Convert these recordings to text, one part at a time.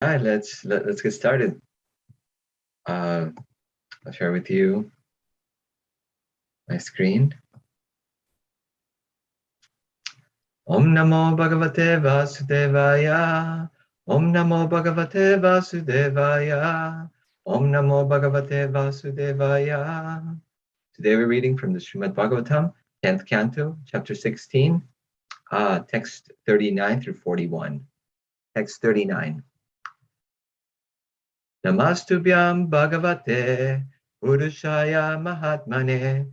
All right, let's get started. I'll share with you my screen. Om Namo Bhagavate Vasudevaya. Om Namo Bhagavate Vasudevaya. Om Namo Bhagavate Vasudevaya. Today we're reading from the Srimad Bhagavatam, 10th Canto, Chapter 16, text 39 through 41. Text 39. Namastubhyam Bhagavate Purushaya Mahatmane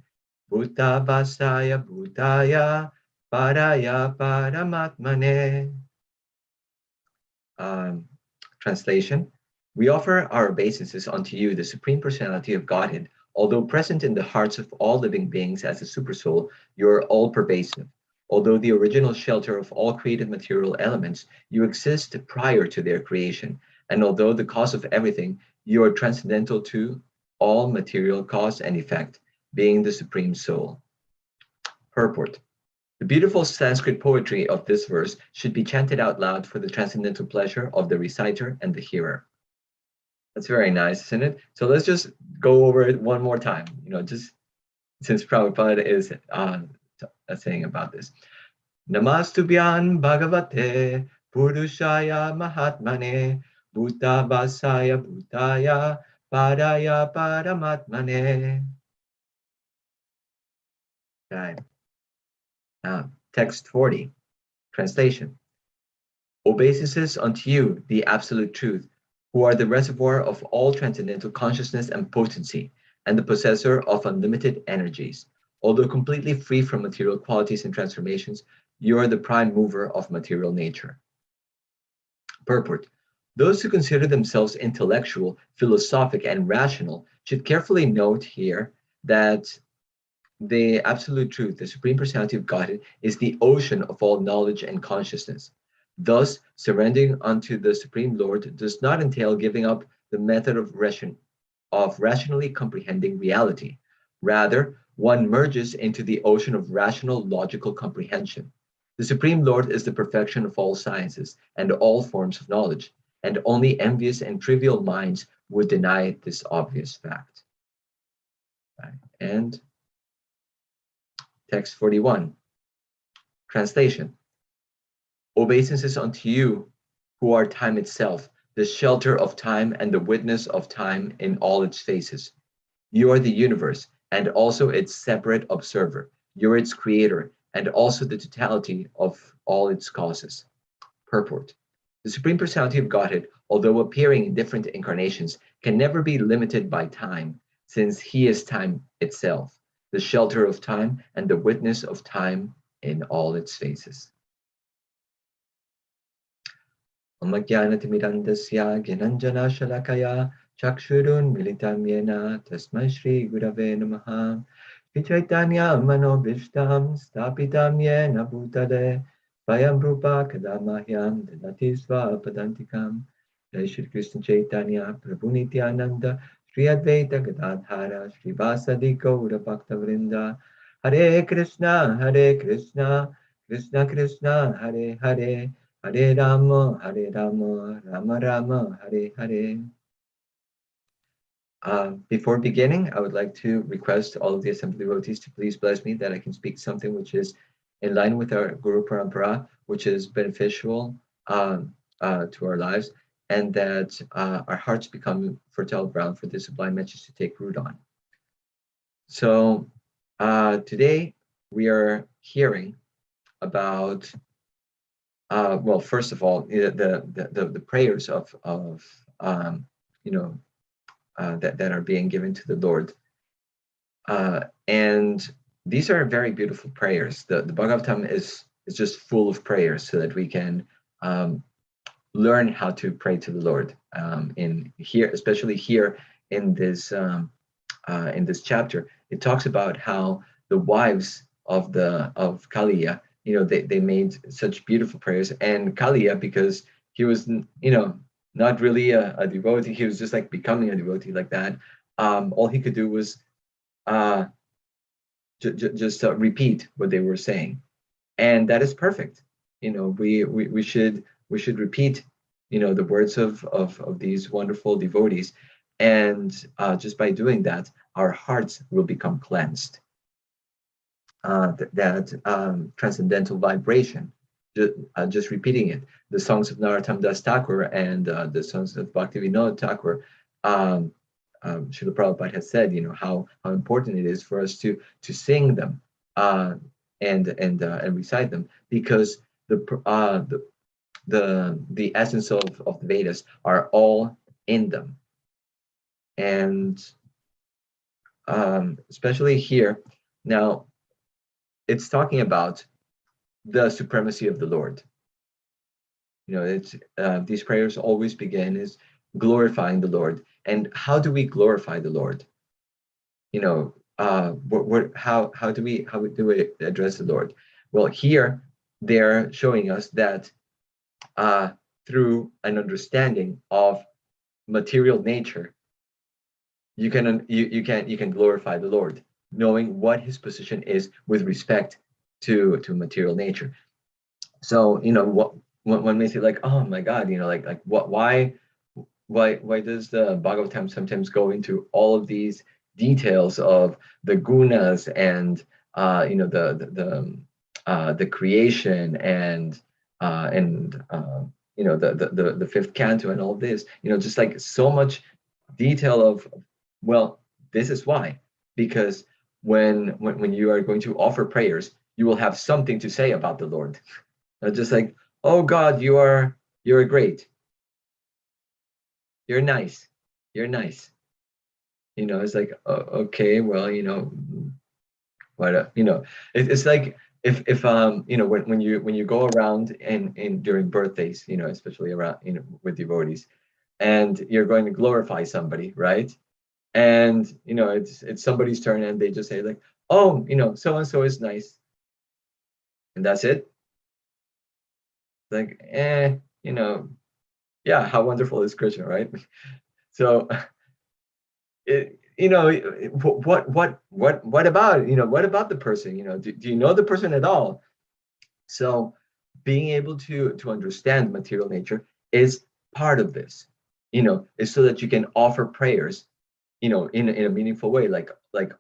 Bhutabhasaya Bhutaya Paraya Paramatmane. Translation. We offer our obeisances unto you, the Supreme Personality of Godhead. Although present in the hearts of all living beings as a supersoul, you are all-pervasive. Although the original shelter of all created material elements, you exist prior to their creation. And although the cause of everything, you are transcendental to all material cause and effect, being the Supreme Soul. Purport. The beautiful Sanskrit poetry of this verse should be chanted out loud for the transcendental pleasure of the reciter and the hearer. That's very nice, isn't it? So let's just go over it one more time, just since Prabhupada is saying about this. Namastubhyan Bhagavate Purushaya Mahatmane Bhutabhasaya Bhutaya Paraya Paramatmane. Okay. Text 40. Translation. Obeisances unto you, the absolute truth, who are the reservoir of all transcendental consciousness and potency, and the possessor of unlimited energies. Although completely free from material qualities and transformations, you are the prime mover of material nature. Purport. Those who consider themselves intellectual, philosophic, and rational should carefully note here that the absolute truth, the Supreme Personality of Godhead, is the ocean of all knowledge and consciousness. Thus, surrendering unto the Supreme Lord does not entail giving up the method of rationally comprehending reality. Rather, one merges into the ocean of rational logical comprehension. The Supreme Lord is the perfection of all sciences and all forms of knowledge, and only envious and trivial minds would deny this obvious fact. And text 41. Translation. Obeisances unto you, who are time itself, the shelter of time and the witness of time in all its phases. You are the universe and also its separate observer. You're its creator and also the totality of all its causes. Purport. The Supreme Personality of Godhead, although appearing in different incarnations, can never be limited by time, since he is time itself, the shelter of time and the witness of time in all its phases. Amagyanatimirandasya Gyananjana Shalakaya Chakshurun Militam Yena Tasmai Shri Gurave Namaha Shri Chaitanya Manobhishtam Stapitam Yena Bhutale Svayam Rupa Kadamahyam Dadati Svapadantikam Jai Shri Krishna Chaitanya Prabhu Nityananda Shri Advaita Gadadhara Shri Vasadi Gaura Bhakta Vrinda Hare Krishna Krishna Krishna Hare Hare Hare Rama, Rama Rama, Hare Hare. Before beginning, I would like to request all of the assembly devotees to please bless me that I can speak something which is in line with our Guru Parampara, which is beneficial to our lives, and that our hearts become fertile ground for this sublime message to take root on. So today we are hearing about well, first of all, the prayers of that are being given to the Lord, and these are very beautiful prayers. The Bhagavatam is just full of prayers, so that we can learn how to pray to the Lord. In here, especially here in this chapter, it talks about how the wives of Kaliya, they made such beautiful prayers, and Kaliya, because he was, not really a devotee, he was just like becoming a devotee like that. All he could do was just repeat what they were saying, and that is perfect. We should repeat, the words of these wonderful devotees, and just by doing that, our hearts will become cleansed. That transcendental vibration, just repeating it, the songs of Narottam Das Thakur and the songs of Bhaktivinoda Thakur, Srila Prabhupada has said, how important it is for us to sing them and recite them, because the essence of the Vedas are all in them. And especially here, now it's talking about the supremacy of the Lord. It's these prayers always begin is glorifying the Lord. And how do we glorify the Lord? How do we address the Lord? Well, here they're showing us that through an understanding of material nature, you can glorify the Lord, knowing what his position is with respect to material nature. So what one may say, like, oh my God, like why does the Bhagavatam sometimes go into all of these details of the gunas and the creation and the fifth canto and all this, just like so much detail of, well, this is why, because when you are going to offer prayers, you will have something to say about the Lord. Not just like, oh God, you're great, you're nice. It's like, okay, well, what it's like if when you go around and during birthdays, especially around with devotees, and you're going to glorify somebody, right? And it's somebody's turn, and they just say like, oh, so and so is nice, and that's it. Like, yeah, how wonderful is Krishna, right? So what about what about the person? Do you know the person at all? So being able to understand material nature is part of this, is so that you can offer prayers in a meaningful way, like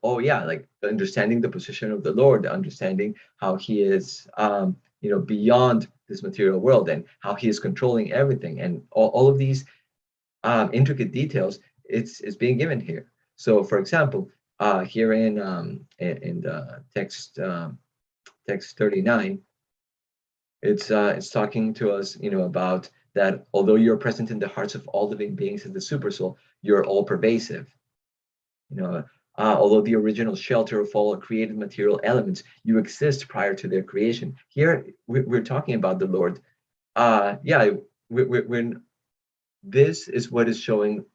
oh yeah, like understanding the position of the Lord, understanding how he is beyond this material world, and how he is controlling everything, and all of these intricate details it's being given here. So for example, here in the text 39, it's talking to us about that although you're present in the hearts of all living beings in the super soul, you're all pervasive. Although the original shelter of all created material elements, you exist prior to their creation. Here we're talking about the Lord. Yeah, when this is what is showing,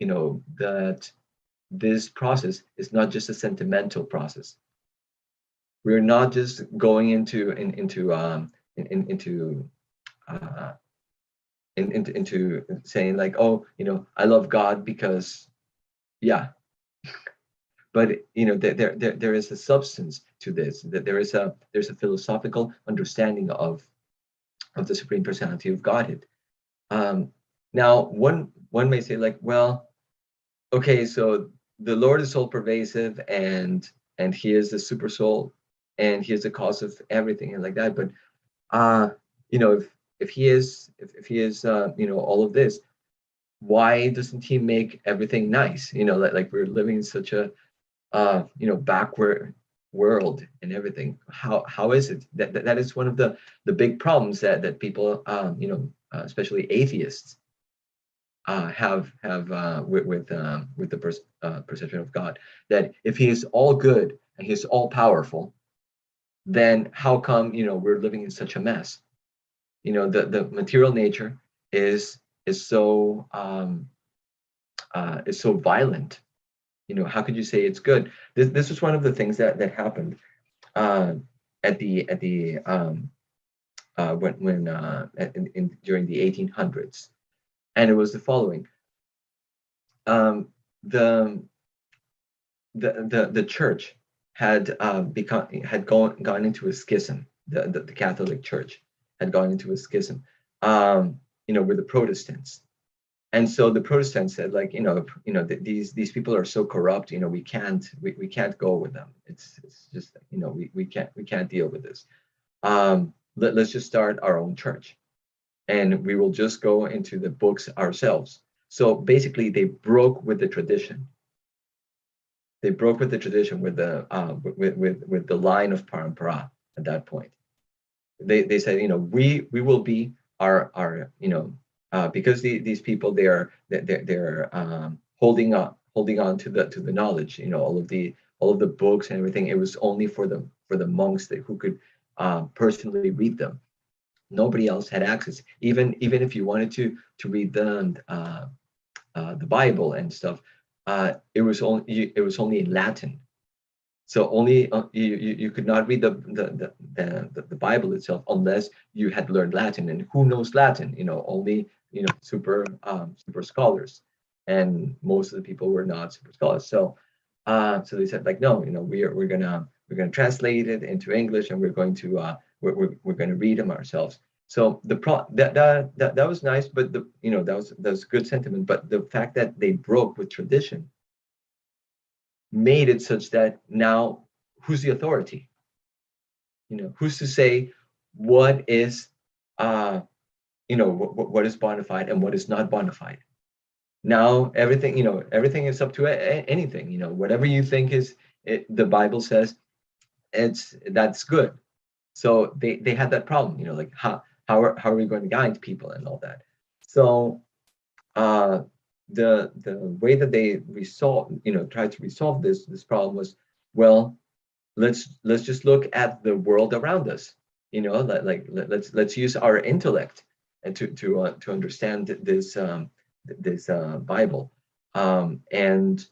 that this process is not just a sentimental process. We're not just going into saying like, oh, I love God because, yeah. But there is a substance to this. That there's a philosophical understanding of the Supreme Personality of Godhead. Now, one may say like, well, okay, so the Lord is all pervasive, and he is the super soul, and he is the cause of everything, and like that. But if he is all of this, why doesn't he make everything nice? Like we're living in such a backward world and everything. How is it that is one of the big problems that people especially atheists have with the perception of God, that if he is all good and he's all powerful, then how come we're living in such a mess? The material nature is so violent. How could you say it's good? This was one of the things that happened at the during the 1800s, and it was the following. The church had gone into a schism. The Catholic Church had gone into a schism, with the Protestants. And so the Protestants said, like, these people are so corrupt, we can't go with them. It's just, we can't deal with this. Let's just start our own church, and we will just go into the books ourselves. So basically, they broke with the tradition. They broke with the tradition, with the line of parampara at that point. They said, we will be our because these people, they're holding on to the knowledge, all of the books and everything. It was only for the monks who could personally read them. Nobody else had access. Even if you wanted to read the Bible and stuff, it was only in Latin. So only you could not read the Bible itself unless you had learned Latin. And who knows Latin? Only super scholars, and most of the people were not super scholars. So they said, like, no, we're gonna translate it into English, and we're going to read them ourselves. So that was nice, but that was good sentiment. But the fact that they broke with tradition made it such that now, who's the authority? Who's to say what is what is bona fide and what is not bona fide? Now everything is up to anything. Whatever you think the Bible says, that's good. So they had that problem. Like, how are we going to guide people and all that? So the way that they tried to resolve this problem was, well, let's just look at the world around us. Let's use our intellect and to understand this Bible, and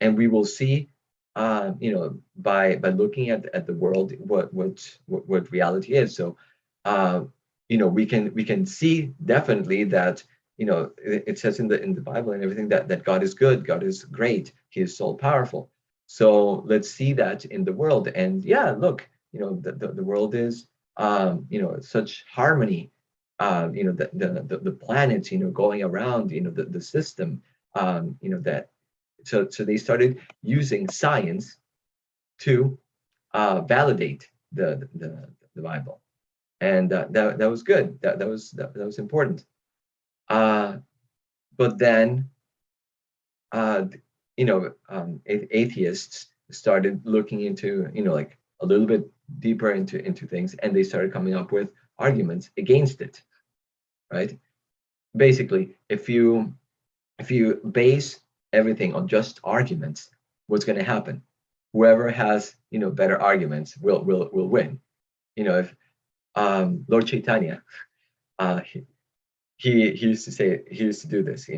we will see, by looking at the world, what reality is. So we can see definitely that it says in the Bible and everything that God is good, God is great, He is so powerful. So let's see that in the world. And yeah, look, the world is such harmony. The planets, going around, the system, that. So they started using science to validate the Bible, and that was good. That was important. But then, atheists started looking into, like, a little bit deeper into things, and they started coming up with arguments against it, right? Basically, if you base everything on just arguments, what's going to happen? Whoever has better arguments will win. If Lord Chaitanya, he used to do this.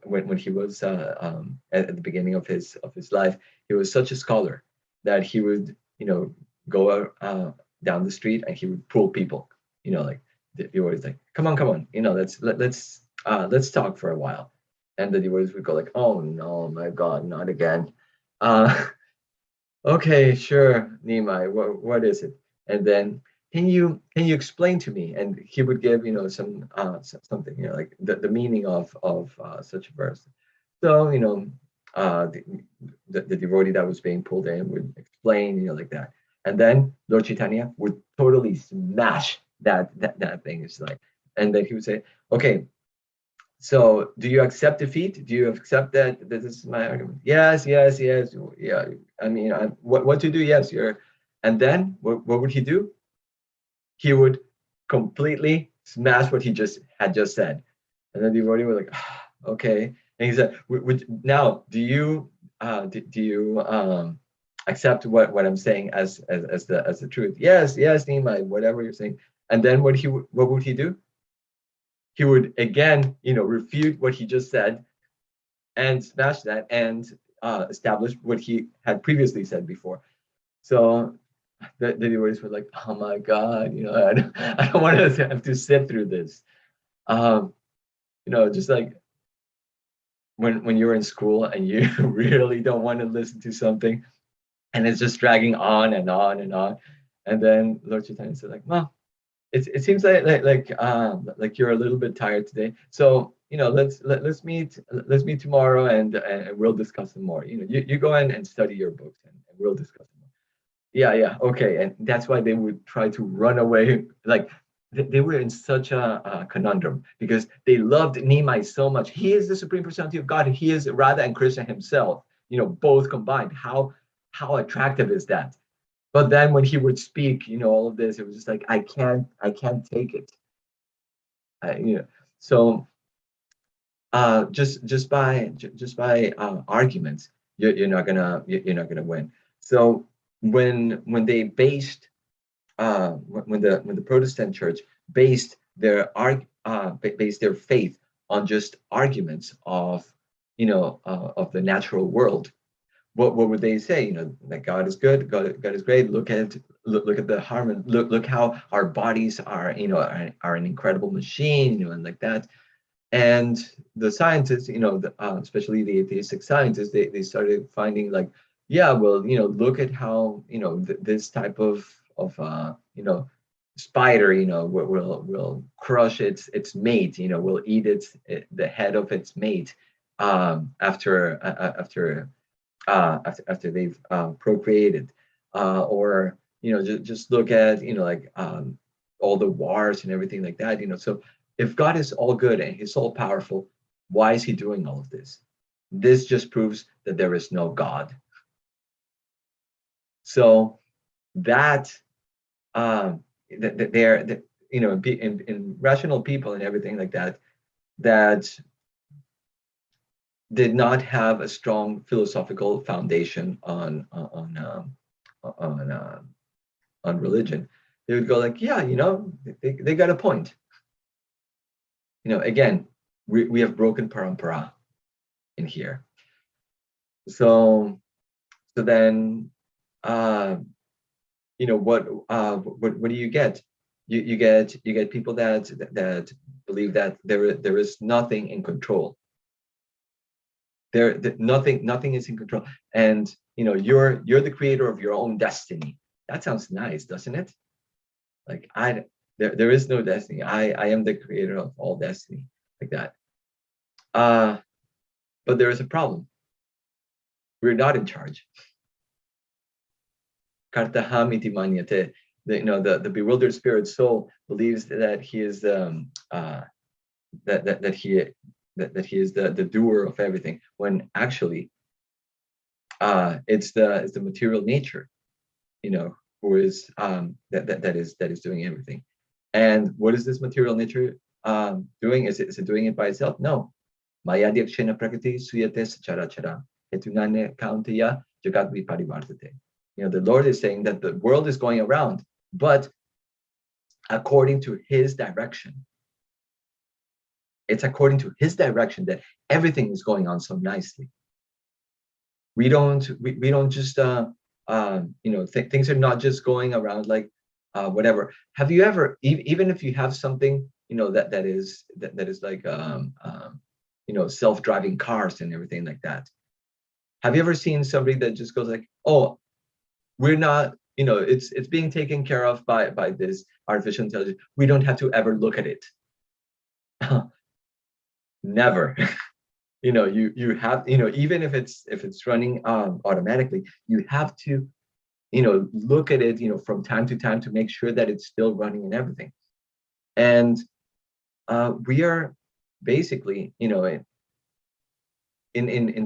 When he was at the beginning of his life, he was such a scholar that he would go down the street and he would pull people. Like, he always like, come on, let's talk for a while. And the devotees would go like, oh no, my God, not again. Okay, sure, Nimai, what is it? And then, can you explain to me? And he would give some something, like the meaning of such a verse. So the devotee that was being pulled in would explain, like that. And then Lord Chaitanya would totally smash that thing. It's like, and then he would say, okay, so do you accept defeat? Do you accept that this is my argument? Yes. Yeah. I mean, what to do? Yes, you're. And then what would he do? He would completely smash what he had just said. And then the devotee was like, okay. And he said, now, do you accept what I'm saying as the truth? Yes, Nimai, whatever you're saying. And then what would he do? He would again, refute what he just said and smash that and establish what he had previously said before. So the devotees were like, oh my God, I don't want to have to sit through this. Just like when you're in school and you really don't want to listen to something and it's just dragging on and on and on. And then Lord Chaitanya said, like, well, it seems like you're a little bit tired today. So let's meet tomorrow, and we'll discuss them more. You go in and study your books, and we'll discuss them more. Yeah, yeah, okay. And that's why they would try to run away. Like they were in such a conundrum because they loved Nimai so much. He is the supreme personality of God. He is Radha and Krishna himself. Both combined. How attractive is that? But then when he would speak, all of this, it was just like I can't take it. So just by arguments, you're not gonna win. So when they based when the Protestant church based their faith on just arguments of the natural world, what would they say? That God is good, God is great. Look at the harmony. Look how our bodies are an incredible machine, and like that. And the scientists, especially the atheistic scientists, they started finding like, yeah, well, look at how this type of spider, will crush its mate, will eat the head of its mate after they've procreated, or just look at like all the wars and everything like that. So if God is all good and He's all powerful, why is He doing all of this? This just proves that there is no God. So that they're in rational people and everything like that did not have a strong philosophical foundation on religion. They would go like, yeah, they got a point. Again, we have broken parampara in here. So then, what do you get? You get people that believe that there is nothing in control. Nothing is in control, and you're the creator of your own destiny. That sounds nice, doesn't it? Like there is no destiny. I am the creator of all destiny, like that. But there is a problem. We're not in charge. Kartahamiti manyate. The bewildered spirit soul believes that he is that he is the doer of everything, when actually it's the material nature, who is that is doing everything. And what is this material nature doing? Is it doing it by itself? No. Maya Dyakshena Prakriti Suyate Chara Chara Etunane Kauntaya Jagat Viparivartate. The Lord is saying that the world is going around, but according to His direction. It's according to His direction that everything is going on so nicely. We don't just things are not just going around like whatever. Have you ever, even if you have something that is like self-driving cars and everything like that, have you ever seen somebody that just goes like, oh, we're not, it's being taken care of by this artificial intelligence, we don't have to ever look at it? Never. You have, even if it's running automatically, you have to look at it from time to time to make sure that it's still running and everything. And we are basically in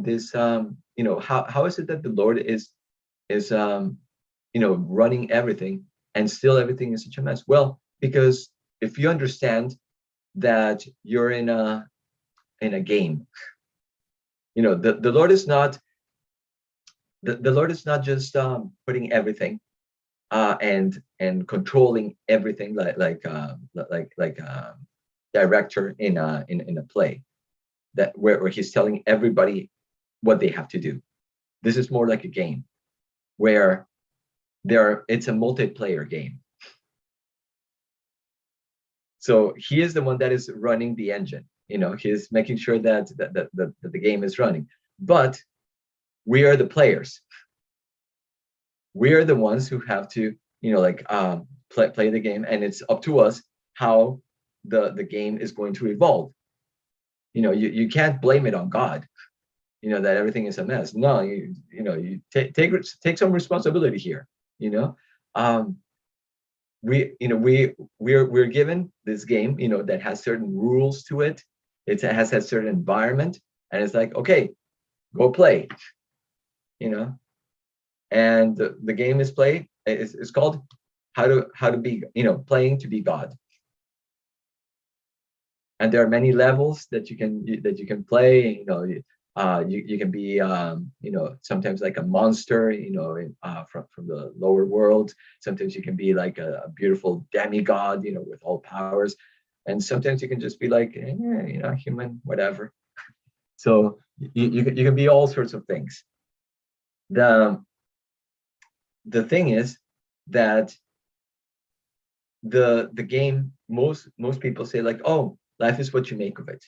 this how is it that the Lord is running everything and still everything is such a mess? Well, because if you understand that you're in a game, the Lord is not the Lord is not just putting everything and controlling everything like director in a play that where He's telling everybody what they have to do. This is more like a game where it's a multiplayer game. So He is the one that is running the engine. He's making sure that the game is running. But we are the players. We are the ones who have to, play the game, and it's up to us how the game is going to evolve. You can't blame it on God, that everything is a mess. No, you take some responsibility here. Um, we're given this game, that has certain rules to it. It has a certain environment, and it's like, okay, go play. And the game is played. It's called how to be, playing to be God. And there are many levels that you can play. You can be sometimes like a monster, from the lower world. Sometimes you can be like a beautiful demigod, with all powers, and sometimes you can just be like human, whatever. So you can be all sorts of things. The thing is that the game, most people say like, oh, life is what you make of it,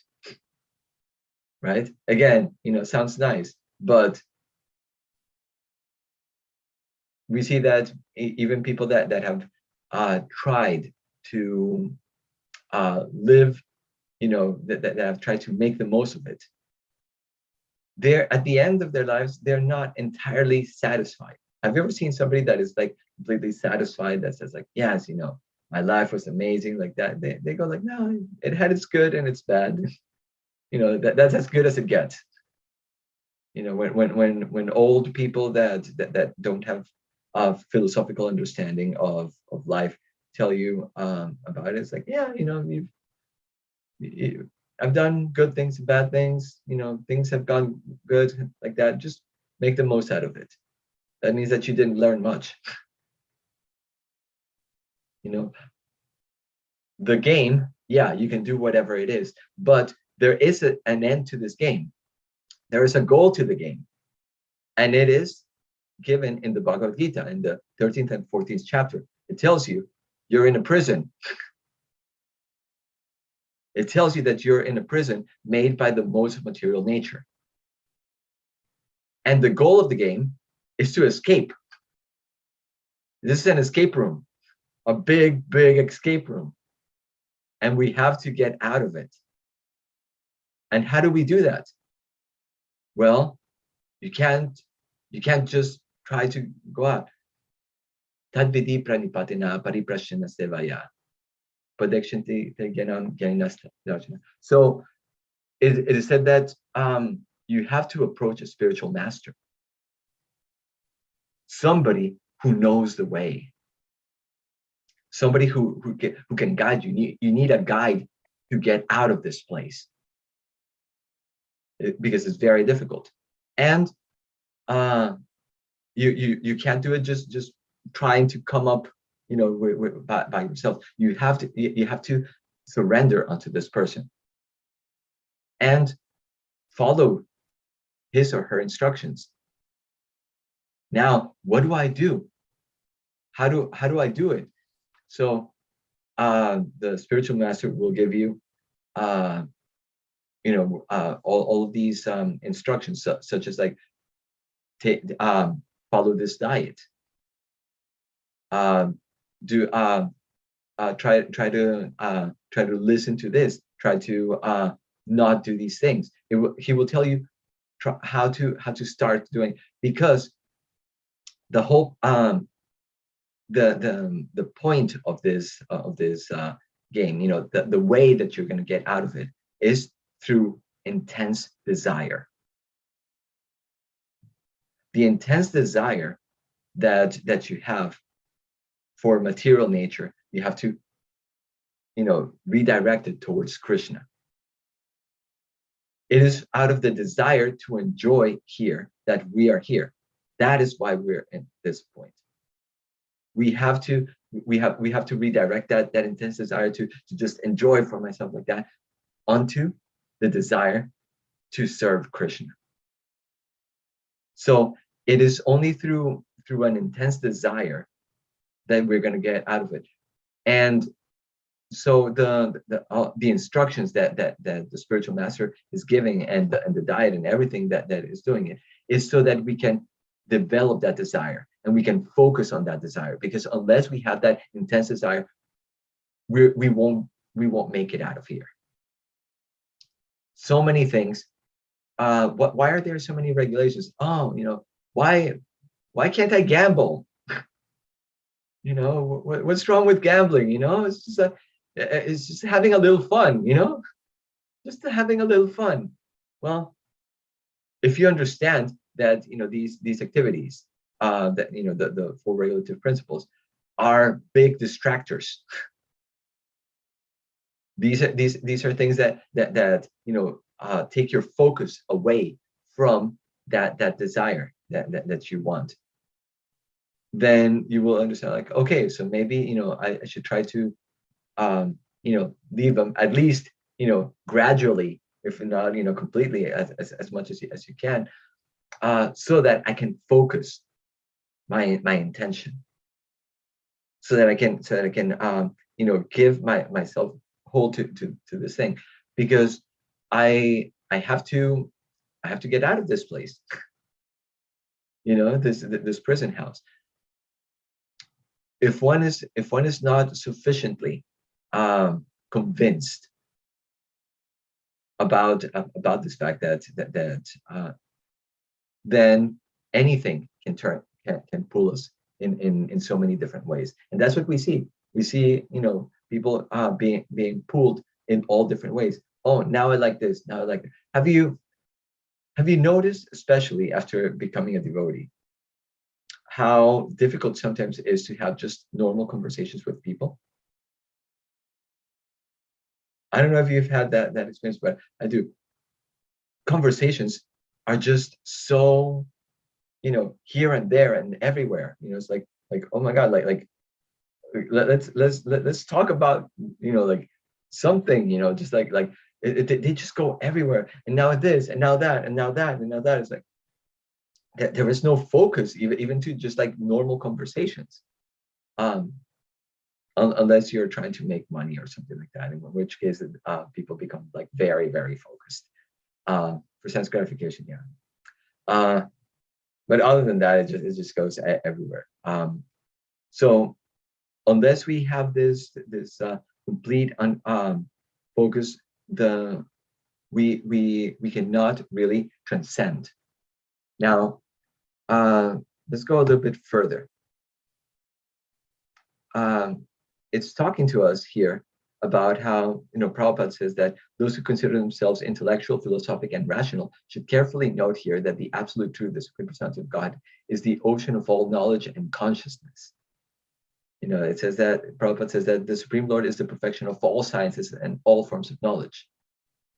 right? Again, sounds nice, but we see that even people that have tried to live, that have tried to make the most of it, they're at the end of their lives, they're not entirely satisfied. Have you ever seen somebody that is like completely satisfied, that says like, yes, my life was amazing, like that? They go like, no, it had its good and its bad. That's as good as it gets. When old people that don't have a philosophical understanding of life tell you about it, it's like, yeah, I've done good things and bad things. Things have gone good, like that. Just make the most out of it. That means that you didn't learn much. The game, yeah, you can do whatever it is, but there is an end to this game. There is a goal to the game, and it is given in the Bhagavad Gita in the 13th and 14th chapter. It tells you you're in a prison. It tells you that you're in a prison made by the modes of material nature. And the goal of the game is to escape. This is an escape room, a big escape room. And we have to get out of it. And how do we do that? Well, you can't just try to go out. Tadvidi pranipatina pariprashana sevaya. So it is said that you have to approach a spiritual master, somebody who knows the way, somebody who can guide you. You need a guide to get out of this place, because it's very difficult, and you can't do it just trying to come up, by yourself. You have to surrender unto this person and follow his or her instructions. Now, what do I do? How do I do it? So the spiritual master will give you all of these instructions, such as like follow this diet, try to listen to this, try to not do these things. He will tell you how to start doing, because the whole the point of this game, the way that you're going to get out of it is through intense desire. The intense desire that you have for material nature, you have to redirect it towards Krishna. It is out of the desire to enjoy here that we are here. That is why we're in this point. We have to redirect that intense desire to just enjoy for myself, like that, onto the desire to serve Krishna. So it is only through an intense desire that we're going to get out of it. And so the instructions that the spiritual master is giving, and the diet and everything that is doing it, is so that we can develop that desire. and we can focus on that desire. Because unless we have that intense desire, we won't make it out of here. So many things. Why are there so many regulations? Oh, why can't I gamble? What's wrong with gambling? It's just having a little fun. Just having a little fun. Well, if you understand that these activities, that the four regulative principles, are big distractors. These are things that take your focus away from that desire that you want. Then you will understand, like, okay, so maybe I should try to leave them, at least gradually, if not completely, as much as you can, so that I can focus my intention, so that I can give myself hold to this thing, because I have to get out of this place, this prison house. If one is not sufficiently convinced about this fact that then anything can pull us in so many different ways. And that's what we see. We see people being pulled in all different ways. Oh, now I like this, now I like that. Have you noticed, especially after becoming a devotee, how difficult sometimes it is to have just normal conversations with people? I don't know if you've had that experience, but I do. Conversations are just so, here and there and everywhere. It's like oh my God, like let's talk about like something, just like they just go everywhere, and now this, and now that, and now that, and now that. It's like there is no focus even to just like normal conversations, unless you're trying to make money or something like that, in which case people become like very, very focused for sense gratification. But other than that, it just goes everywhere. So unless we have this complete focus, we cannot really transcend. Now, let's go a little bit further. It's talking to us here about how Prabhupada says that those who consider themselves intellectual, philosophic, and rational should carefully note here that the absolute truth, the Supreme Personality of God, is the ocean of all knowledge and consciousness. It says that Prabhupada says that the Supreme Lord is the perfection of all sciences and all forms of knowledge,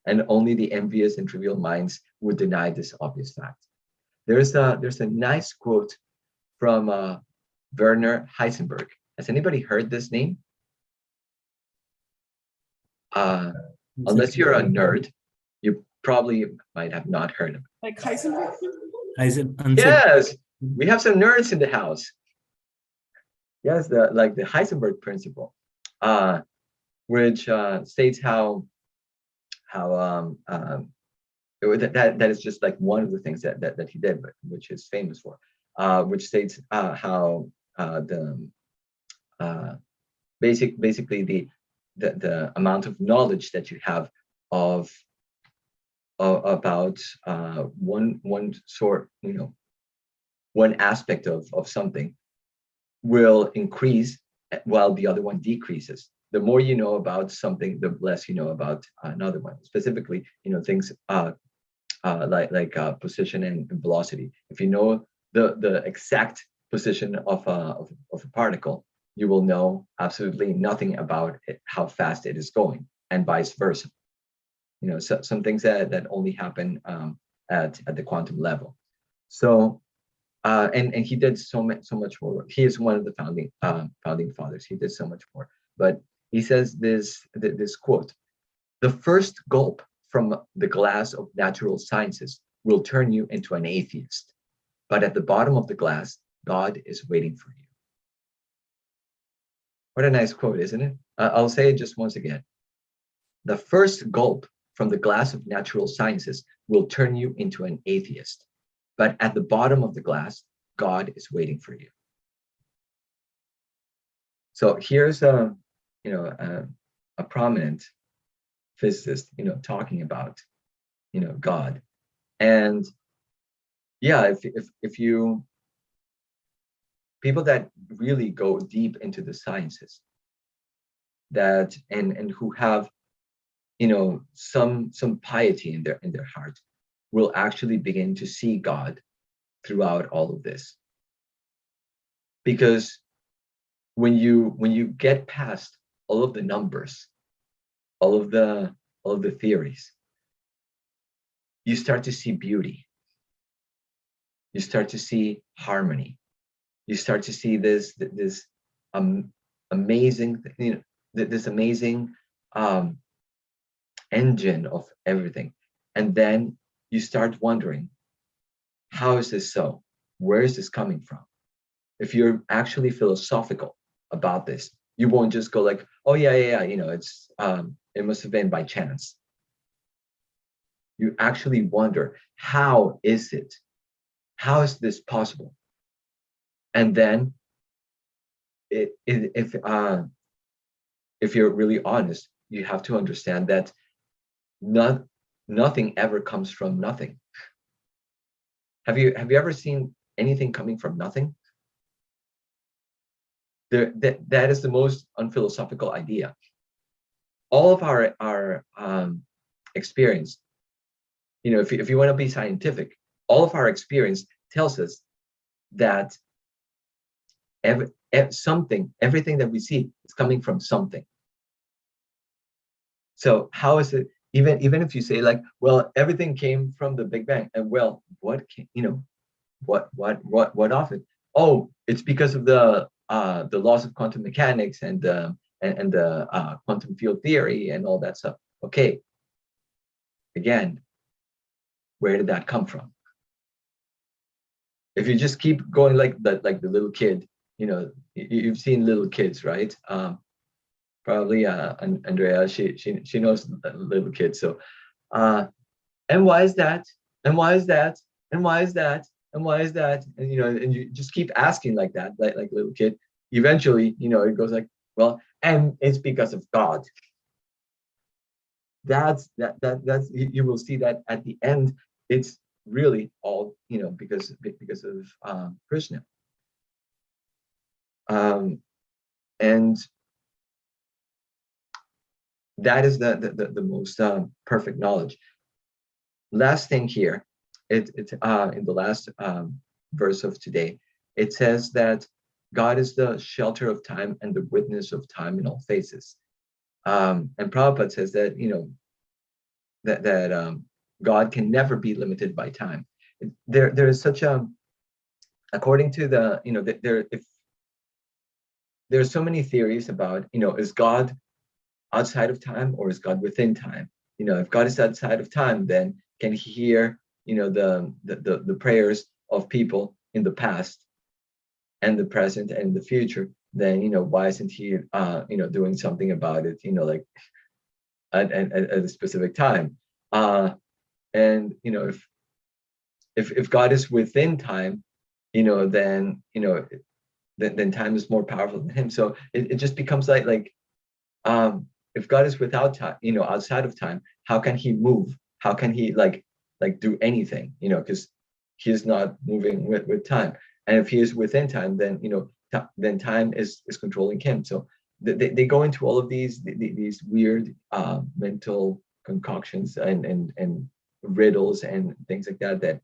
and only the envious and trivial minds would deny this obvious fact. There's a nice quote from Werner Heisenberg. Has anybody heard this name? Unless you're a nerd, you probably might have not heard of it. Like Heisenberg? Yes, we have some nerds in the house. Yes, the Heisenberg principle, which states how that is just like one of the things that he did, but which is famous for, which states how basically the amount of knowledge that you have about one sort, one aspect of something will increase while the other one decreases. The more you know about something, the less you know about another one. Specifically, things like position and velocity. If you know the exact position of a particle, you will know absolutely nothing about it, how fast it is going, and vice versa. Some things that only happen at the quantum level. So, and he did so much more. He is one of the founding fathers. He did so much more. But he says this quote: "The first gulp from the glass of natural sciences will turn you into an atheist, but at the bottom of the glass, God is waiting for you." What a nice quote, isn't it? I'll say it just once again. The first gulp from the glass of natural sciences will turn you into an atheist, but at the bottom of the glass, God is waiting for you. So here's a, a prominent physicist, talking about, God. And yeah, if you, people that really go deep into the sciences, that and who have, some piety in their heart, will actually begin to see God throughout all of this. Because when you get past all of the numbers, all of the theories, you start to see beauty. You start to see harmony. You start to see this amazing, this amazing um, engine of everything. And then you start wondering, how is this so? Where is this coming from? If you're actually philosophical about this, you won't just go like, oh yeah, it's it must have been by chance. You actually wonder, how is it? How is this possible? And then if you're really honest, you have to understand that not nothing ever comes from nothing. Have you ever seen anything coming from nothing? That is the most unphilosophical idea. All of our experience, if you want to be scientific, all of our experience tells us that everything that we see is coming from something. So how is it, even if you say like, well, everything came from the Big Bang, and well, what can, what of it? Oh, it's because of the laws of quantum mechanics and the quantum field theory and all that stuff. Okay, again, where did that come from? If you just keep going like the little kid, you've seen little kids, right? Probably Andrea, she knows little kids. So and why is that? And why is that? And why is that? And why is that? And and you just keep asking like that, like little kid. Eventually, it goes like, well, and it's because of God. That's you will see that at the end, it's really all because of Krishna. And that is the most perfect knowledge. Last thing here, it in the last verse of today, it says that God is the shelter of time and the witness of time in all phases. And Prabhupada says that that God can never be limited by time. There is such a, according to the if there's so many theories about is God outside of time or is God within time? If God is outside of time, then can he hear the prayers of people in the past and the present and the future? Then why isn't he doing something about it? Like at a specific time. And if God is within time, then then time is more powerful than him. So it just becomes like if God is without time, outside of time, how can he move? How can he like do anything? Because he is not moving with time. And if he is within time, then then time is controlling him. So they go into all of these weird mental concoctions and riddles and things like that.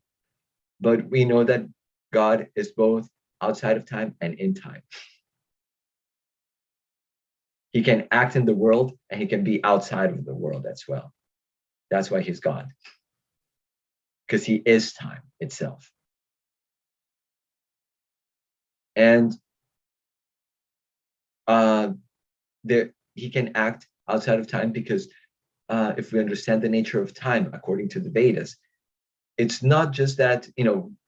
But we know that God is both outside of time and in time. He can act in the world and he can be outside of the world as well. That's why he's God, because he is time itself. And he can act outside of time because if we understand the nature of time according to the Vedas, it's not just that in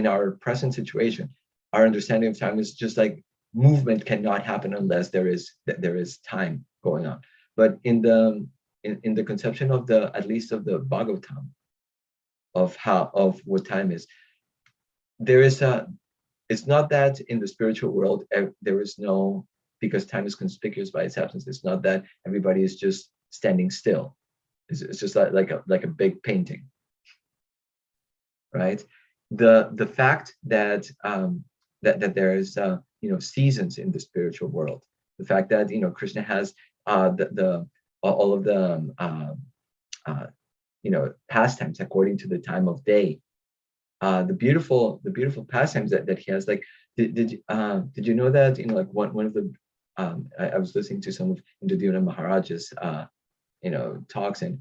our present situation, our understanding of time is just like movement cannot happen unless there is time going on. But in the conception of at least of the Bhagavatam, of what time is, there is it's not that in the spiritual world there is no, because time is conspicuous by its absence. It's not that everybody is just standing still. It's just like a big painting, right? The fact that that there is seasons in the spiritual world, the fact that Krishna has the all of the pastimes according to the time of day, the beautiful pastimes that he has. Like, did you know that like one of the I was listening to some of Indradyumna Maharaj's talks, and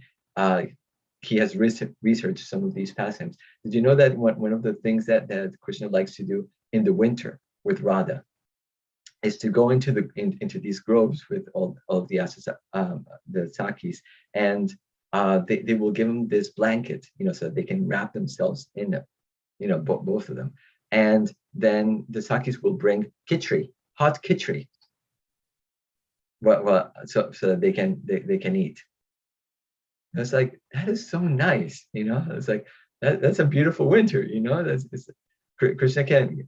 he has researched some of these pastimes. Did you know that one of the things that Krishna likes to do in the winter with Radha is to go into these groves with all of the the Sakis, and they will give them this blanket, so that they can wrap themselves in it, both of them, and then the Sakis will bring khichdi, hot khichdi, so that they can eat. It's like, that is so nice, It's like that's a beautiful winter, Krishna can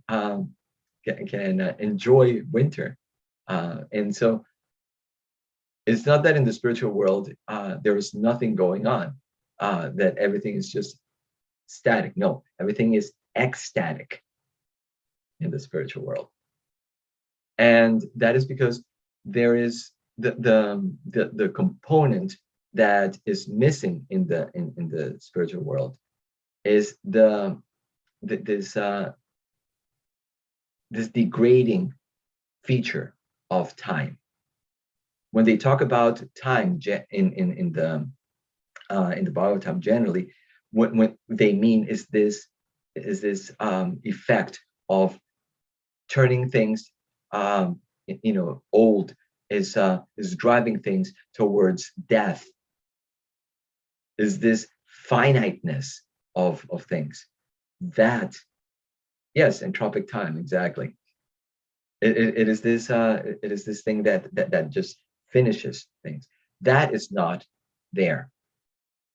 enjoy winter, and so it's not that in the spiritual world there is nothing going on, that everything is just static. No, everything is ecstatic in the spiritual world, and that is because there is the component that is missing in the spiritual world is this degrading feature of time. When they talk about time in the Bhagavatam, generally, what they mean is this effect of turning things old, is driving things towards death, is this finiteness of things. That, yes, entropic time, exactly. It is this thing that just finishes things. That is not there.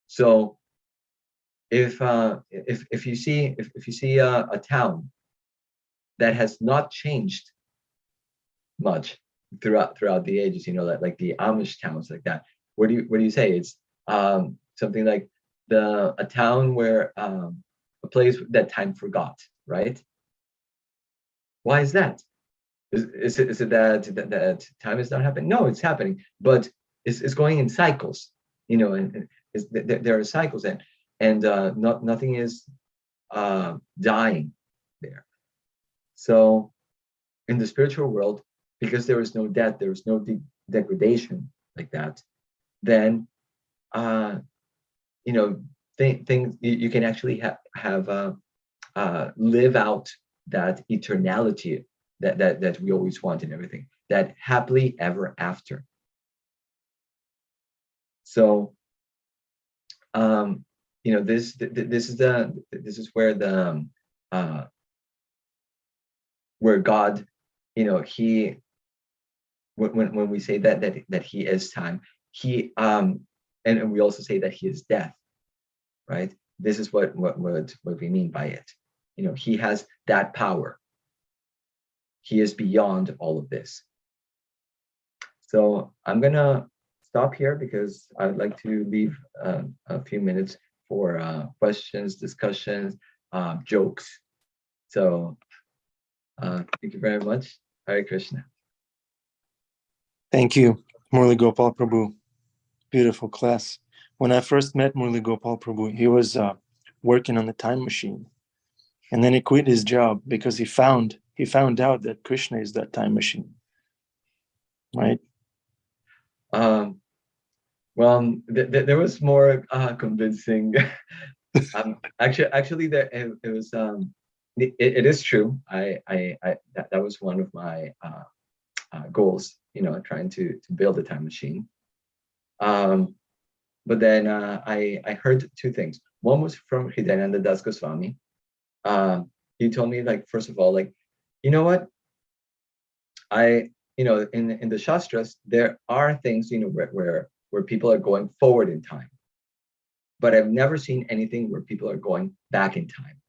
So if you see a town that has not changed much throughout the ages, like the Amish towns, like that, what do you say? It's something like a town where a place that time forgot, right? Why is that? Is it that time is not happening? No, it's happening, but it's going in cycles, and there are cycles, and nothing is dying there. So in the spiritual world, because there is no death, there is no degradation like that, then things you can actually have live out that eternality that we always want in everything, that happily ever after. So this is where where God, he, when we say that he is time, he and we also say that he is death, right? This is what we mean by it. He has that power. He is beyond all of this. So I'm gonna stop here because I'd like to leave a few minutes for questions, discussions, jokes. So thank you very much. Hare Krishna. Thank you, Murli Gopal Prabhu. Beautiful class. When I first met Murli Gopal Prabhu, he was working on the time machine, and then he quit his job because he found out that Krishna is that time machine, right? Well, there was more convincing. Actually, there it was. It is true. That was one of my goals. Trying to build a time machine. But then I heard two things. One was from Hridayananda Das Goswami. He told me, like, first of all, like, you know what? In the Shastras, there are things, where people are going forward in time. But I've never seen anything where people are going back in time.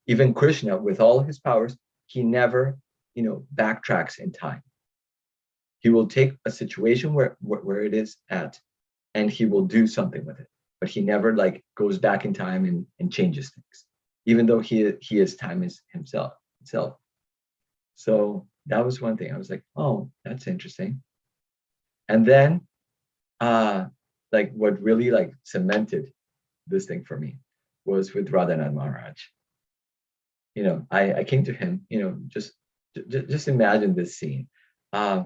Even Krishna, with all his powers, he never, backtracks in time. He will take a situation where it is at, and he will do something with it. But he never like goes back in time and changes things, even though he is time is himself itself. So that was one thing. I was like, oh, that's interesting. And then like what really like cemented this thing for me was with Radhanath Maharaj. I came to him, just imagine this scene. Hi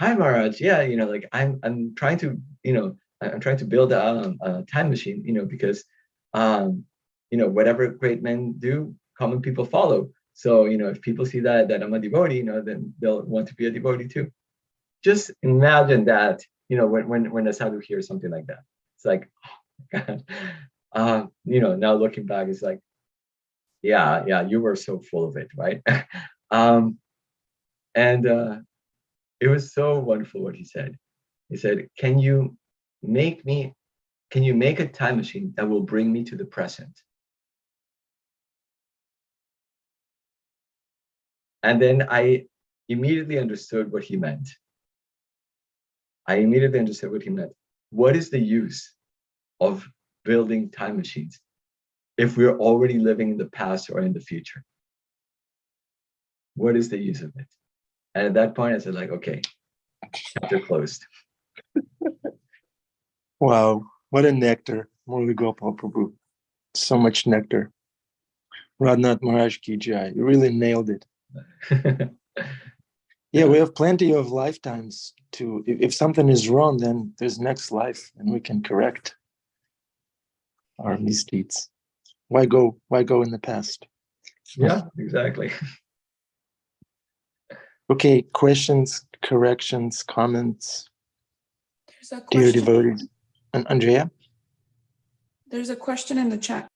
Maharaj, yeah, like I'm trying to, I'm trying to build a time machine, because whatever great men do, common people follow. So, if people see that I'm a devotee, then they'll want to be a devotee too. Just imagine that, when a sadhu hears something like that. It's like, oh God. Now looking back, it's like, yeah, you were so full of it, right? um, and it was so wonderful what he said. He said, can you make a time machine that will bring me to the present? And then I immediately understood what he meant. What is the use of building time machines if we're already living in the past or in the future? What is the use of it? And at that point, I said, like, okay, chapter closed. Wow, what a nectar, Murli Gopal Prabhu. So much nectar. Radhanath Maharaj ki jai. You really nailed it. Yeah, we have plenty of lifetimes to, if something is wrong, then there's next life and we can correct our misdeeds. Why go in the past? Yeah, exactly. Okay, questions, corrections, comments, There's a dear question. devotees. And Andrea? There's a question in the chat.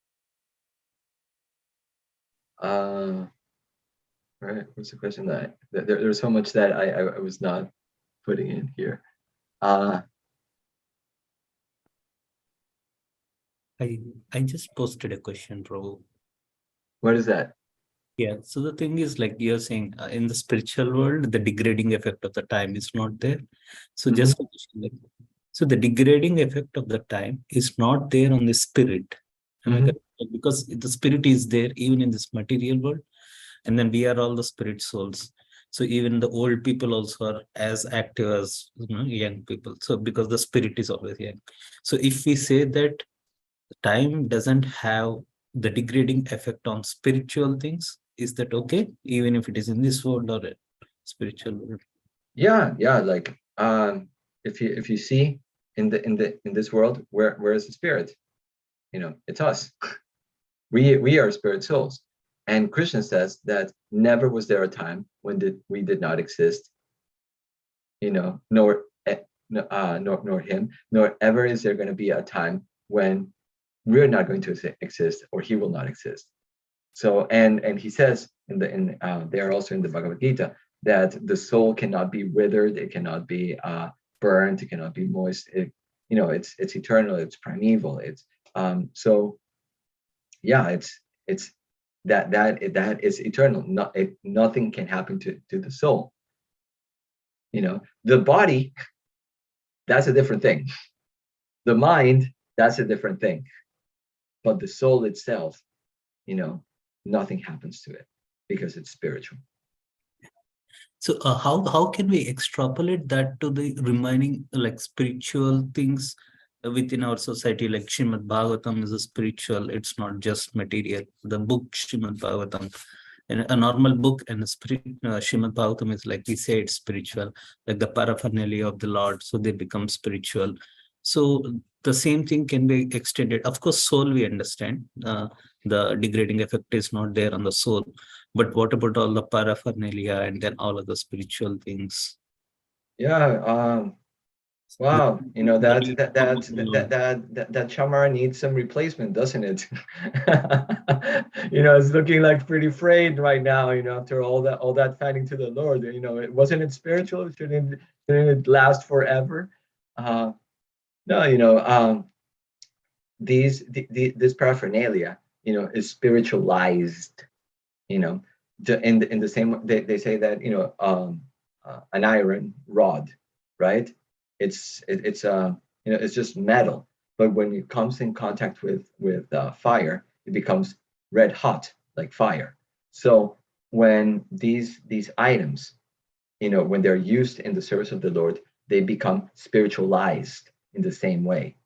Right. What's the question? That there's so much that I was not putting in here. I just posted a question, bro. What is that? Yeah, so the thing is, like you're saying, in the spiritual world, the degrading effect of the time is not there. So just like, so the degrading effect of the time is not there on the spirit. Am I correct? Because the spirit is there even in this material world, and then we are all the spirit souls. So even the old people also are as active as young people. So because the spirit is always young. So if we say that time doesn't have the degrading effect on spiritual things, is that okay, even if it is in this world or a spiritual world? Yeah. Like if you see in this world, where is the spirit? It's us. We are spirit souls. And Krishna says that never was there a time when we did not exist, nor him, nor ever is there going to be a time when we're not going to exist, or he will not exist. So, and he says they are also in the Bhagavad Gita that the soul cannot be withered, it cannot be burnt, it cannot be moist. It's eternal, it's primeval. It's so yeah, it's that is eternal. Nothing can happen to the soul. The body, that's a different thing. The mind, that's a different thing. But the soul itself, nothing happens to it because it's spiritual. So how can we extrapolate that to the remaining like spiritual things within our society? Like Srimad Bhagavatam is a spiritual, it's not just material. The book Srimad Bhagavatam, and a normal book, and a Srimad Bhagavatam is like we say it's spiritual, like the paraphernalia of the Lord, so they become spiritual. So the same thing can be extended. Of course, soul we understand. The degrading effect is not there on the soul. But what about all the paraphernalia and then all of the spiritual things? Yeah. Wow. That chamara needs some replacement, doesn't it? It's looking like pretty frayed right now. After all that fighting to the Lord. Wasn't it spiritual? Shouldn't it last forever? No. This paraphernalia is spiritualized. In the same, they say that an iron rod, right? It's just metal, but when it comes in contact with fire, it becomes red hot like fire. So when these items, when they're used in the service of the Lord, they become spiritualized in the same way.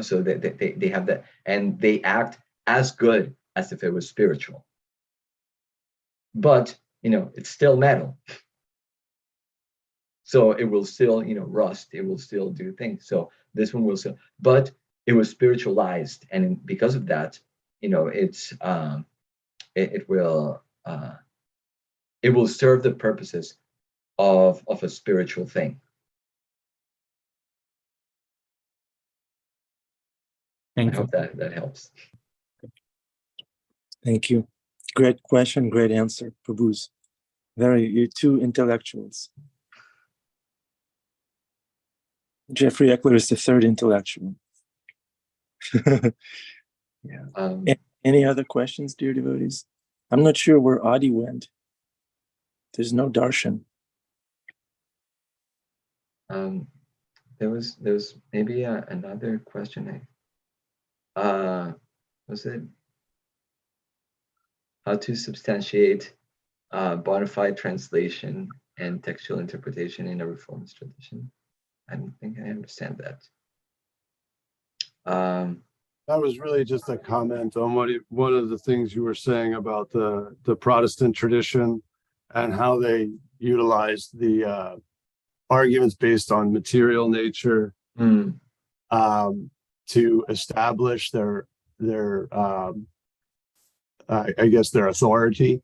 So they have that, and they act as good as if it was spiritual. But it's still metal, so it will still rust. It will still do things. So this one will still, but it was spiritualized, and because of that, it will serve the purposes of a spiritual thing. Thank I you. hope that helps. Thank you. Great question, great answer, Prabhu's. You're two intellectuals. Jeffrey Eckler is the third intellectual. Yeah. Any other questions, dear devotees? I'm not sure where Adi went. There's no darshan. There was maybe another question. Was it how to substantiate bona fide translation and textual interpretation in a reformist tradition? I don't think I understand that. That was really just a comment on one of the things you were saying about the Protestant tradition and how they utilized the arguments based on material nature to establish their I guess their authority,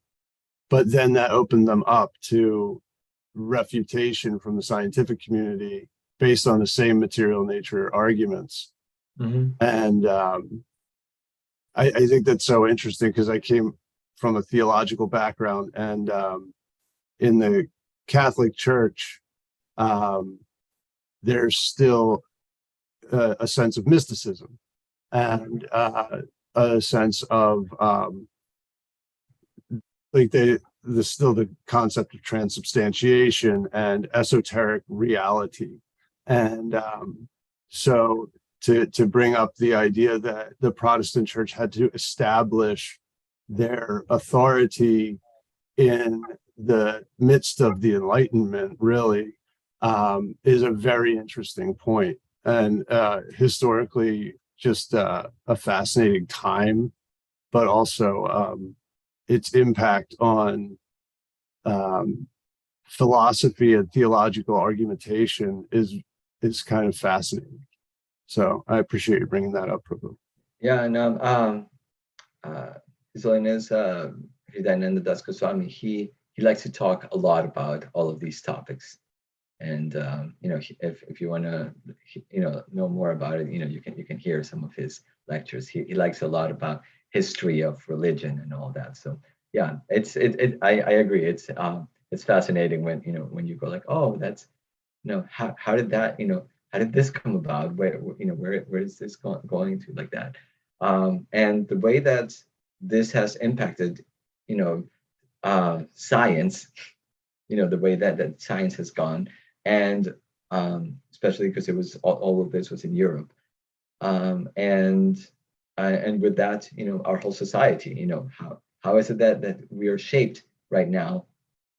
but then that opened them up to refutation from the scientific community based on the same material nature arguments. And I think that's so interesting because I came from a theological background, and in the Catholic Church, there's still a sense of mysticism and a sense of still the concept of transubstantiation and esoteric reality. And so to bring up the idea that the Protestant church had to establish their authority in the midst of the Enlightenment really is a very interesting point, and historically just a fascinating time, but also its impact on philosophy and theological argumentation is kind of fascinating. So I appreciate you bringing that up, Prabhu. Yeah, and His Holiness Hridayananda Das Goswami, he likes to talk a lot about all of these topics, and if you want to know more about it, you can hear some of his lectures. He likes a lot about history of religion and all that. So yeah, I agree. It's fascinating when you go like, oh, that's how did that how did this come about? Where is this going to, like that? And the way that this has impacted, science, the way that science has gone, and especially because it was all of this was in Europe, and with that, our whole society, how is it that we are shaped right now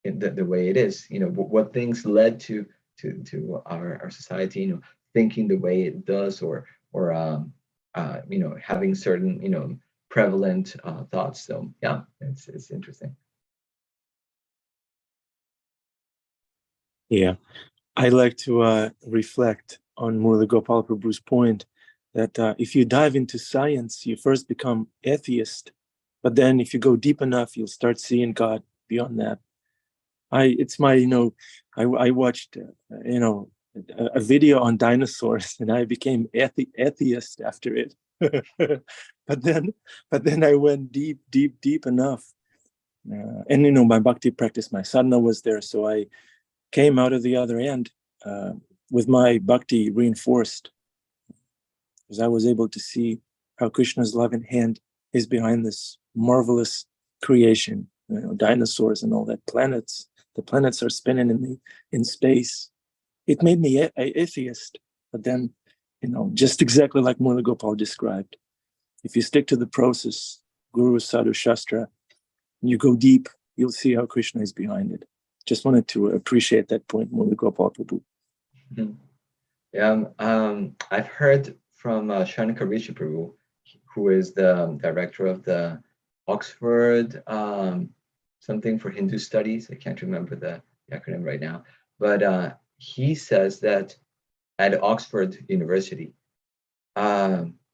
in the way it is? What things led to our society, thinking the way it does, or having certain prevalent thoughts. So yeah, it's interesting. Yeah, I like to reflect on Murli Gopal Prabhu's point that if you dive into science, you first become atheist, but then if you go deep enough, you'll start seeing God beyond that. I watched a video on dinosaurs, and I became atheist after it. but then I went deep enough, and my bhakti practice, my sadhana was there, so I came out of the other end with my bhakti reinforced, because I was able to see how Krishna's loving hand is behind this marvelous creation. Dinosaurs and all that. Planets. The planets are spinning in space. It made me an atheist, but then, just exactly like Murli Gopal described. If you stick to the process, Guru, Sadhu, Shastra, and you go deep, you'll see how Krishna is behind it. Just wanted to appreciate that point, Murli Gopal Prabhu. Yeah, I've heard from Shanika Rishi Prabhu, who is the director of the Oxford something for Hindu Studies. I can't remember the acronym right now, but he says that at Oxford University,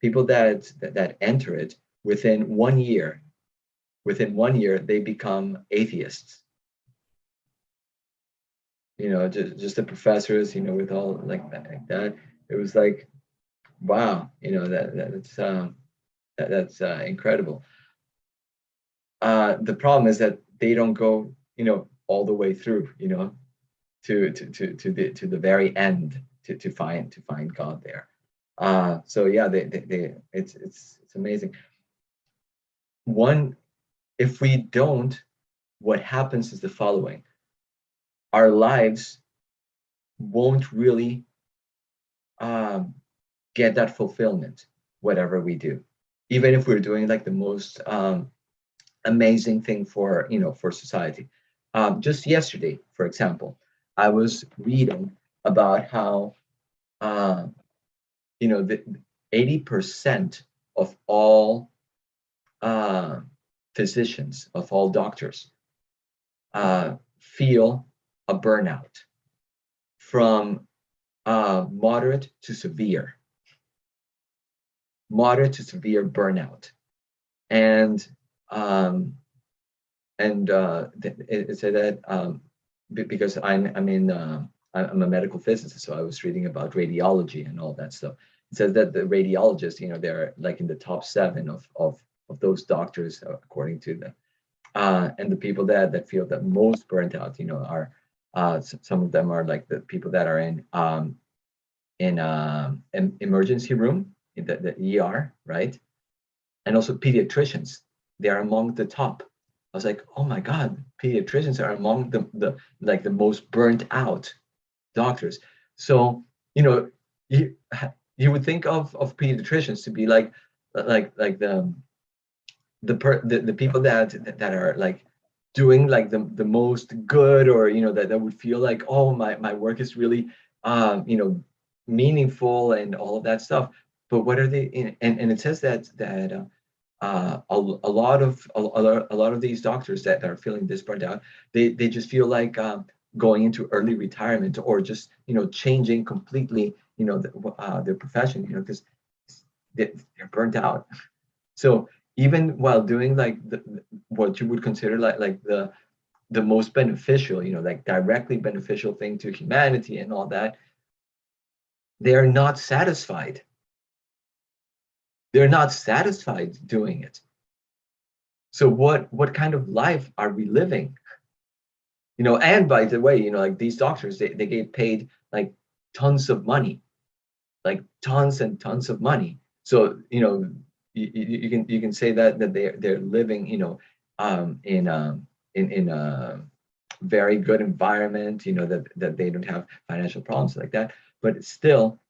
people that enter it within 1 year, they become atheists. Just the professors, with all like that. It was like, wow, that's incredible. The problem is that they don't go, all the way through, to the very end to find God there. So yeah, it's amazing. If we don't, what happens is the following: our lives won't really get that fulfillment, whatever we do, even if we're doing like the most amazing thing for society. Just yesterday, for example, I was reading about how the 80% of all physicians, of all doctors, feel a burnout from moderate to severe burnout. And it said that because I'm a medical physicist, so I was reading about radiology and all that stuff. It says that the radiologists, they're like in the top 7 of those doctors, according to the and the people that feel the most burnt out, are some of them are like the people that are in an emergency room, in the ER, right? And also pediatricians, they are among the top. I was like, oh my God, pediatricians are among the most burnt out doctors. So, you would think of pediatricians to be like the people that are like doing like the most good, or that would feel like, oh, my work is really meaningful and all of that stuff. But what are they and it says that a lot of these doctors that are feeling this burnt out, they just feel like going into early retirement, or just changing completely their profession, because they're burnt out. So even while doing like what you would consider like the most beneficial, like directly beneficial thing to humanity and all that, they're not satisfied. They're not satisfied doing it. So what kind of life are we living? And by the way, like these doctors, they get paid like tons of money, like tons and tons of money. So you can say that they're living in a very good environment, that they don't have financial problems like that, but still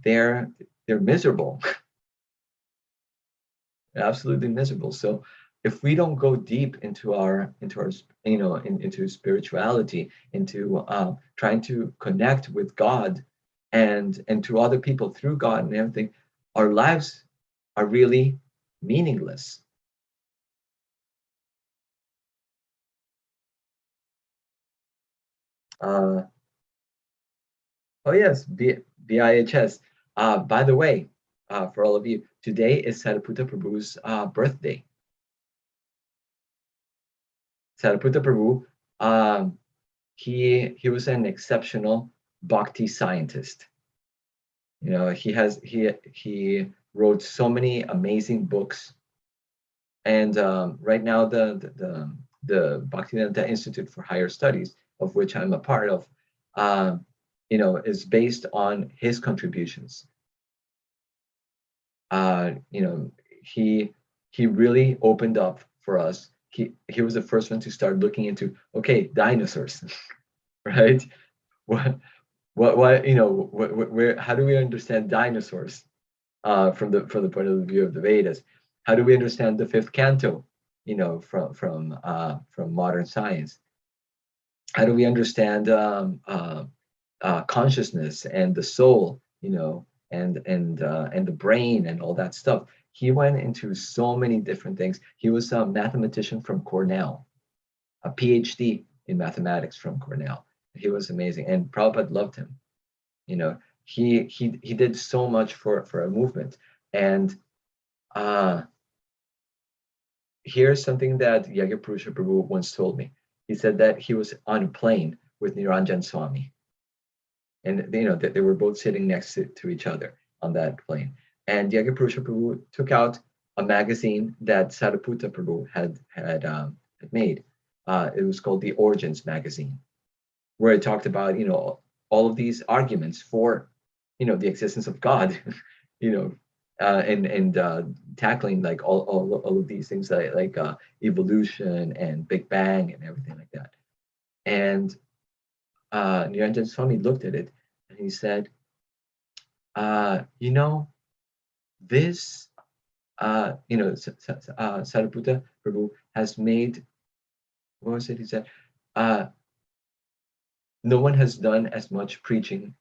they're miserable. Absolutely miserable. So if we don't go deep into our into spirituality, into trying to connect with God and to other people through God and everything, our lives are really meaningless. Oh yes, BIHS. By the way, for all of you, today is Sariputta Prabhu's birthday. Sariputta Prabhu, he was an exceptional bhakti scientist. He wrote so many amazing books, and right now the Bhaktivedanta Institute for Higher Studies, of which I'm a part of, is based on his contributions. He he really opened up for us. He was the first one to start looking into, okay, dinosaurs, right? What where how do we understand dinosaurs from the point of view of the Vedas? How do we understand the fifth canto, from modern science? How do we understand consciousness and the soul, and the brain and all that stuff? He went into so many different things. He was a mathematician from Cornell, a PhD in mathematics from Cornell. He was amazing, and Prabhupada loved him. He did so much for a movement. And here's something that Yagapurusha Prabhu once told me. He said that he was on a plane with Niranjan Swami, and that they were both sitting next to each other on that plane. And Yagapurusha Prabhu took out a magazine that Sariputta Prabhu had made. It was called the Origins magazine, where it talked about all of these arguments for the existence of God, and tackling like all of these things like evolution and Big Bang and everything like that. And Niranjan Swami looked at it and he said, this Sariputta Prabhu has made, what was it he said? No one has done as much preaching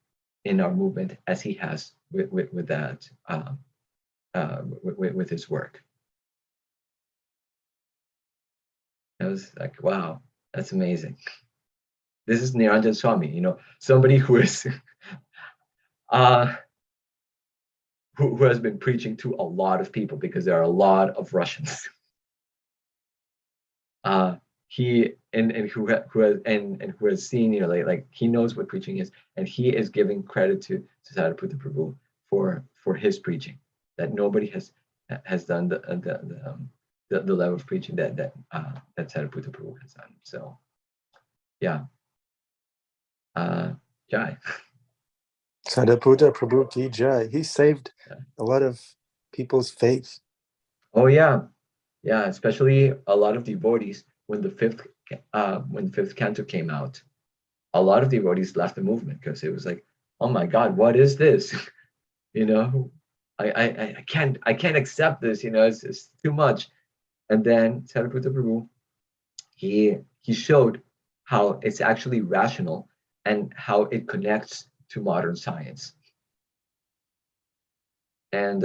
in our movement as he has with that, with his work. I was like, wow, that's amazing. This is Niranjan Swami, somebody who is who has been preaching to a lot of people, because there are a lot of Russians. He who has seen, like he knows what preaching is, and he is giving credit to Sariputta Prabhu for his preaching, that nobody has done the level of preaching that Sariputta Prabhu has done. So yeah, Jai. Sariputta Prabhu ki jai. He saved a lot of people's faith. Oh yeah, especially a lot of devotees. When the fifth canto came out, a lot of devotees left the movement because it was like, oh my God, what is this? I can't accept this. It's too much. And then Sariputta Prabhu, he showed how it's actually rational and how it connects to modern science. And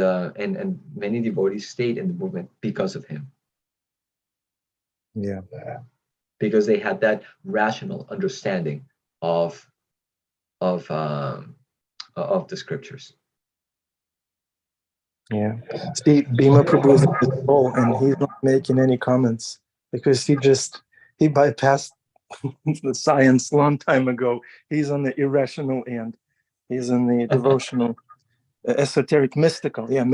many devotees stayed in the movement because of him. Yeah. Because they had that rational understanding of the scriptures. Yeah. See, Bhima Prabhu is in the soul, and he's not making any comments because he bypassed the science a long time ago. He's on the irrational end. He's on the devotional, esoteric, mystical end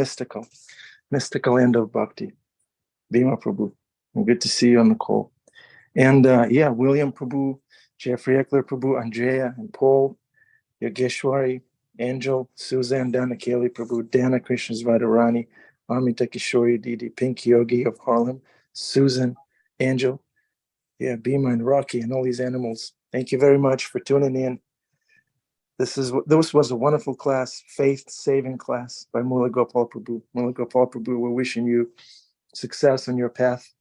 of bhakti. Bhima Prabhu. Good to see you on the call. And William Prabhu, Jeffrey Eckler Prabhu, Andrea and Paul, Yogeshwari, Angel, Suzanne, Dana Kelly Prabhu, Dana Krishna's Radharani, Amita Kishori, Didi, Pink Yogi of Harlem, Susan, Angel, Bhima and Rocky and all these animals. Thank you very much for tuning in. This was a wonderful class, faith-saving class by Murli Gopal Prabhu. Murli Gopal Prabhu, we're wishing you success on your path.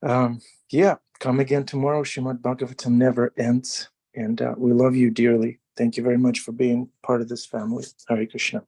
Come again tomorrow. Srimad Bhagavatam never ends. And we love you dearly. Thank you very much for being part of this family. Hare Krishna.